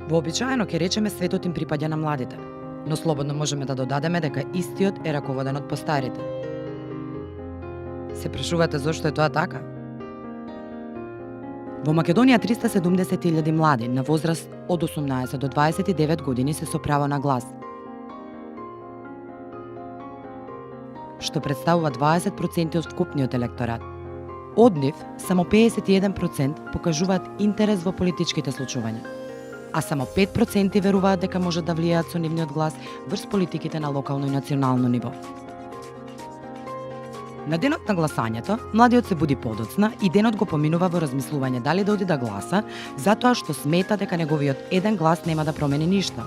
Вообичаено ќе речеме светот им припаѓа на младите, но слободно можеме да додадеме дека истиот е раководен од постарите. Се прашувате зошто е тоа така? Во Македонија 370.000 млади на возраст од 18 до 29 години се со право на глас, што представува 20% од вкупниот електорат. Од нив, само 51% покажуваат интерес во политичките случувања, а само 5% веруваат дека можат да влијаат со нивниот глас врз политиките на локално и национално ниво. На денот на гласањето, младиот се буди подоцна и денот го поминува во размислување дали да оди да гласа, затоа што смета дека неговиот еден глас нема да промени ништо.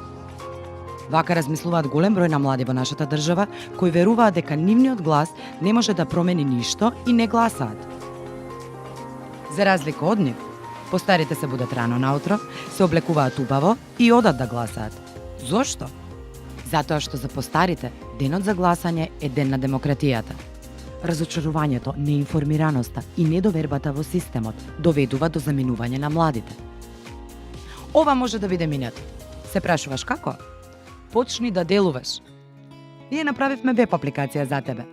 Вака размислуваат голем број на млади во нашата држава, кои веруваат дека нивниот глас не може да промени ништо и не гласаат. За разлика од нив, постарите се будат рано наутро, се облекуваат убаво и одат да гласаат. Зошто? Затоа што за постарите денот за гласање е ден на демократијата. Разочарувањето, неинформираноста и недовербата во системот доведува до заминување на младите. Ова може да биде минато. Се прашуваш како? Почни да делуваш. Ние направивме веб апликација за тебе.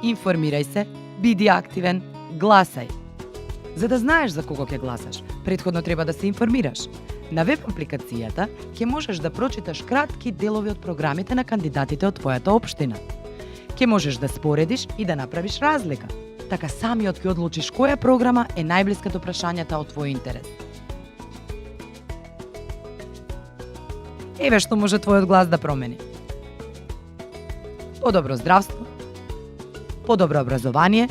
Информирај се, биди активен, гласај. За да знаеш за кого ќе гласаш, претходно треба да се информираш. На веб апликацијата ќе можеш да прочиташ кратки делови од програмите на кандидатите од твојата општина. Ќе можеш да споредиш и да направиш разлика. Така самиот ќе одлучиш која програма е најблиска до прашањата од твој интерес. Еве што може твојот глас да промени. Подобро здравство, подобро образование,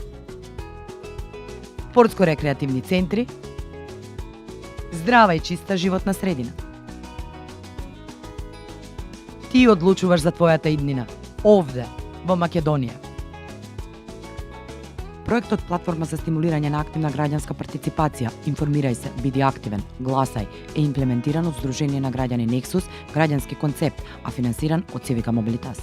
спортско-рекреативни центри, здрава и чиста животна средина. Ти одлучуваш за твојата иднина, овде, во Македонија. Проектот Платформа за стимулирање на активна граѓанска партиципација, информирај се, биди активен, гласај, е имплементиран од Сдружение на граѓани Nexus, граѓански концепт, а финансиран од Civica Mobilitas.